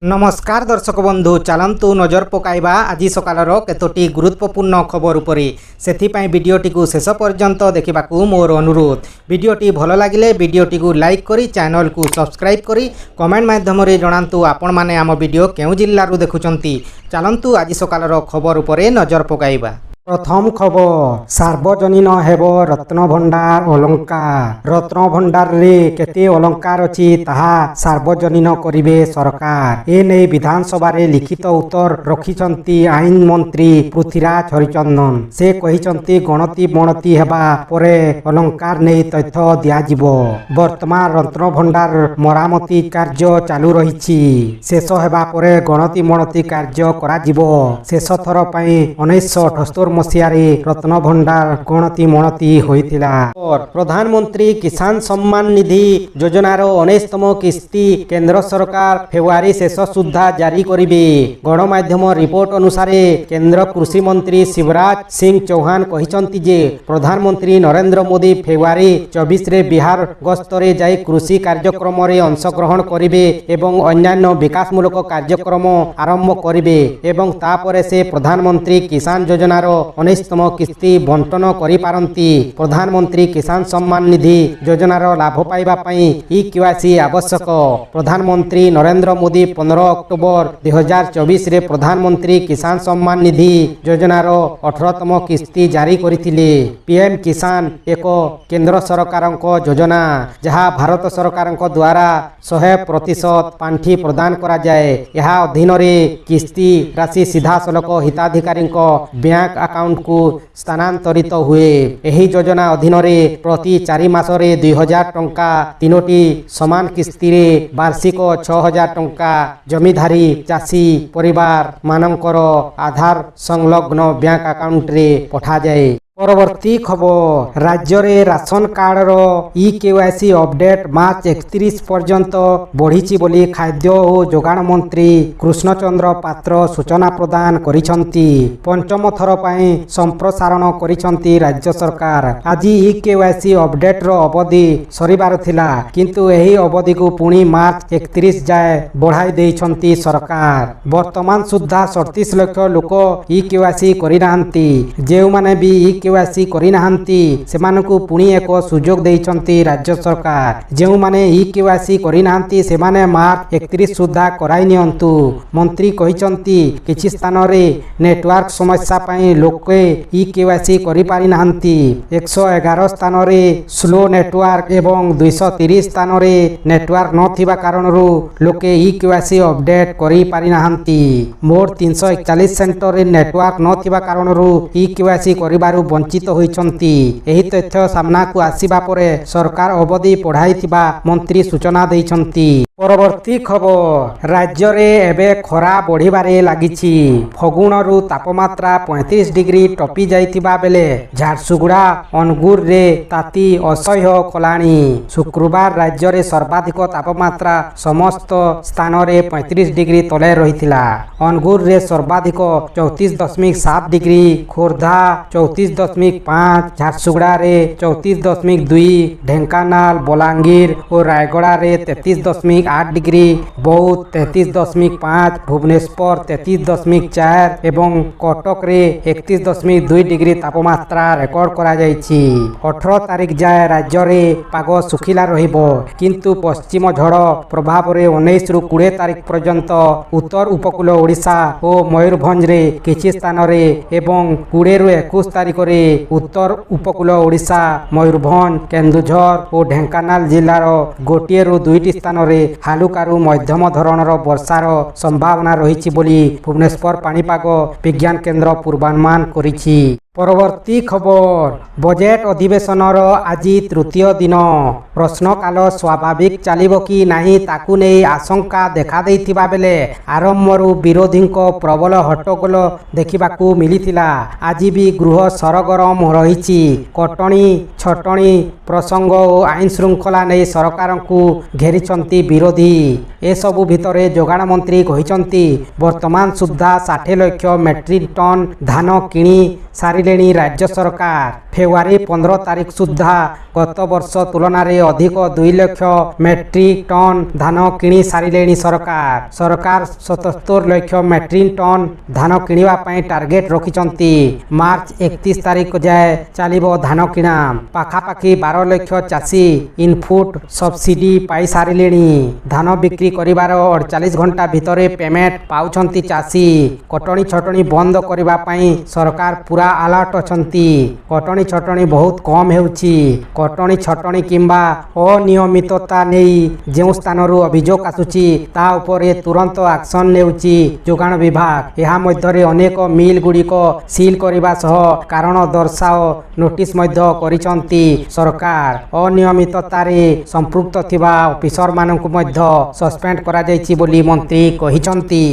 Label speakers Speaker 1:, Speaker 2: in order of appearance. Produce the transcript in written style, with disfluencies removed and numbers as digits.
Speaker 1: नमस्कार दर्शक बंधु चलतु नजर पकाइबा आज सकालर केतोटी गुरुत्वपूर्ण खबर उपरे सेथिपाई वीडियोटी को शेष पर्यंत देखा मोर अनुरोध। वीडियोटी भल लगिले वीडियोटी को लाइक करी चैनल को सब्सक्राइब करी कमेंट माध्यम जणातु आपण माने आम वीडियो केउ जिल्लारू देखुचंती। चलतु आज सकालर खबर उपरे नजर पकाइबा। प्रथम खबर सार्वजनीन हेब रत्न भंडार अलंकार। रत्न भंडार रे केते अलंकार अछि ताहा सार्वजनीन करिवे सरकार। ए नै विधानसभा रे लिखित उत्तर रखिचंती आईन मंत्री पृथ्वीराज हरिचंदन। से कहिचंती गणति बणति हेबा परे अलंकार नै तथ्य दिया जिवो। वर्तमान रत्न भंडार मरामती कार्य चालू रहिछि। शेष हेबा परे गणति बणति कार्य करा जिवो। शेष थर पई 1978 मसीहारे रत्न भंडार गणति मणति होइतिला। और प्रधानमंत्री किसान सम्मान निधि योजनार 19तम किस्ती केंद्र सरकार फेब्रुआरी शेष सुद्धा जारी करिवे। गणमाध्यम रिपोर्ट अनुसार केंद्र कृषि मंत्री शिवराज सिंह चौहान कहिसंती जे प्रधानमंत्री नरेंद्र मोदी फेब्रुआरी 24 रे बिहार गस्तरे जाई कृषि कार्यक्रम रे अंशग्रहण करिवे एवं अन्यान्य विकासमूलक कार्यक्रम आरंभ करिवे एवं तापरे से प्रधानमंत्री किसान योजनार 19तम किस्ती बंटन करि पारंती। प्रधानमंत्री किसान सम्मान निधि योजनार लाभ पाइबा पई ई-केवाईसी आवश्यक। प्रधानमंत्री नरेंद्र मोदी 15 अक्टोबर 2024 रे प्रधानमंत्री किसान सम्मान निधि योजनार 18तम किस्ती जारी करिथिले। पीएम किसान एक केंद्र सरकारक योजना जहा भारत सरकारक द्वारा 100% पांठी प्रदान करा जाए। यहा अधीन रे किस्ती राशि सीधा सलक हिताधिकारी बैंक अकाउंट को स्थानांतरित हुए। एही योजना अधीन रे प्रति 4 मासरे 2000 टंका तीनोटी समान किस्ती रे वार्षिक 6000 टंका जमीधारी चाषी परिवार मानकर आधार संलग्न बैंक अकाउंट रे पठा जाए। परवर्ती खबर राज्य रे राशन कार्ड रो ई-केवाईसी अपडेट मार्च 31 पर्यंत बढ़िछि बोली खाद्य और जोगाण मंत्री कृष्णचंद्र पात्र सूचना प्रदान करिसंती। पंचम थर पई संप्रसारण करिसंती राज्य सरकार। आज ई-केवाईसी अपडेट रो अवधि सरिबार थिला किंतु एही अवधि को पुणी मार्च 31 जाए बढ़ाई देइछंती सरकार। वर्तमान सुद्धा 37 लाख लोक ई-केवाईसी करि नाहंती। जेउ माने भी ई-केवाईसी करि नाहंती सेमानकु पुणी एक सुजोग देइछंती राज्य सरकार। जेउ माने ई-केवाईसी करि नाहंती सेमाने मार्च 31 सुद्धा कराई नियंतु। मंत्री कहिसंती किछि स्थान रे नेटवर्क समस्या पई लोके ई-केवाईसी करि पारि नाहंती। 111 स्थान रे स्लो नेटवर्क एवं 230 स्थान रे नेटवर्क नथिबा कारणरू लोके ई-केवाईसी अपडेट करि पारि नाहंती। मोर 341 सेंटर रे नेटवर्क नथिबा कारणरू ई-केवाईसी करिबारु वंचित होइछंती। एही तथ्य सामना को आसीबा परे सरकार अवधि पढ़ाइथिबा मंत्री सूचना दैछंती। परवर्ती खबर राज्य रे एबे खरा बढ़िबारे लागिछि। फगुणरू तापमात्रा 35 डिग्री टपी जाइथिबा बेले झारसुगुड़ा अनुगुर रे ताती असह्य कलाणी। शुक्रवार राज्य रे सर्वाधिक तापमात्रा समस्त स्थान रे 35 डिग्री तले रहिथिला। अनुगुर रे सर्वाधिक 34.7 डिग्री, खोर्धा 34.5, झारसुगुड़ा रे 34.2, ढेंकानाल बलांगीर और रायगड़ा रे 33.8 डिग्री, बौद्ध 33.5, भुवनेश्वर 33.4 एवं कटक रे 31.2 डिग्री तापमात्रा रेकर्ड करा जाइछि। 18 तारिख जाए राज्य रे पाग सुखिला रहिबो किंतु पश्चिम झड़ प्रभाव रे 19 रु 20 तारिख पर्यंत उत्तर उपकूल ओडिशा और मयूरभंज रे किछि स्थान रे एवं 20 रु 21 तारिख रे उत्तर उपकूल ओडिशा मयूरभंज केन्दुझर और ढेंकानाल जिल्लार गोटिए रु 2टी स्थान रे हालुकारू मध्यम धरणर वर्षार संभावना रहिछि बोली भुवनेश्वर पाणीपाग विज्ञान केंद्र पूर्वानुमान करिछि। परवर्ती खबर बजेट अधिवेशनर आज तृतीय दिन। प्रश्नकाल स्वाभाविक चलिबो कि नाही ताकू नै आशंका देखा दैथिबा बेले आरंभरू विरोधींको प्रबल हट्टगोल देखिबाकू मिलिथिला। आज भी गृह सरगरम रहिछि। कटणी छटणी प्रसंग और आईन श्रृंखला नै सरकारंकू घेरिछंती विरोधी। ए सबु भितरे जोगाण मंत्री कहिछंती वर्तमान सुद्धा 60 लाख मेट्रिक टन धान किणी सारी ସାରିଲେଣି ରାଜ୍ୟ ସରକାର। ଫେବୃଆରୀ 15 ତାରିଖ ସୁଦ୍ଧା ଗତ ବର୍ଷ ତୁଳନାରେ ଅଧିକ 2 ଲକ୍ଷ ମେଟ୍ରିକ୍ ଟନ୍ ଧାନ କିଣି ସାରିଲେଣି ସରକାର। ସରକାର 77 ଲକ୍ଷ ମେଟ୍ରିକ୍ ଟନ୍ ଧାନ କିଣିବା ପାଇଁ ଟାର୍ଗେଟ ରଖିଛନ୍ତି। ମାର୍ଚ୍ଚ 31 ତାରିଖ ଯାଏ ଚାଲିବ ଧାନ କିଣା। ପାଖାପାଖି 12 ଲକ୍ଷ ଚାଷୀ ଇନପୁଟ ସବସିଡି ପାଇ ସାରିଲେଣି। ଧାନ ବିକ୍ରି କରିବାର 48 ଘଣ୍ଟା ଭିତରେ ପେମେଣ୍ଟ ପାଉଛନ୍ତି ଚାଷୀ। କଟଣି ଛଟଣି ବନ୍ଦ କରିବା ପାଇଁ ସରକାର ପୁରା ଆଲର୍ଟ ଅଛନ୍ତି। କଟଣି ଛଟଣି ବହୁତ କମ୍ ହେଉଛି। କଟଣି ଛଟଣି କିମ୍ବା ଅନିୟମିତତା ନେଇ ଯେଉଁ ସ୍ଥାନରୁ ଅଭିଯୋଗ ଆସୁଛି ତା ଉପରେ ତୁରନ୍ତ ଆକ୍ସନ ନେଉଛି ଯୋଗାଣ ବିଭାଗ। ଏହା ମଧ୍ୟରେ ଅନେକ ମିଲ୍ ଗୁଡ଼ିକ ସିଲ୍ କରିବା ସହ କାରଣ ଦର୍ଶାଅ ନୋଟିସ୍ ମଧ୍ୟ କରିଛନ୍ତି ସରକାର। ଅନିୟମିତତାରେ ସମ୍ପୃକ୍ତ ଥିବା ଅଫିସରମାନଙ୍କୁ ମଧ୍ୟ ସସ୍ପେଣ୍ଡ କରାଯାଇଛି ବୋଲି ମନ୍ତ୍ରୀ କହିଛନ୍ତି।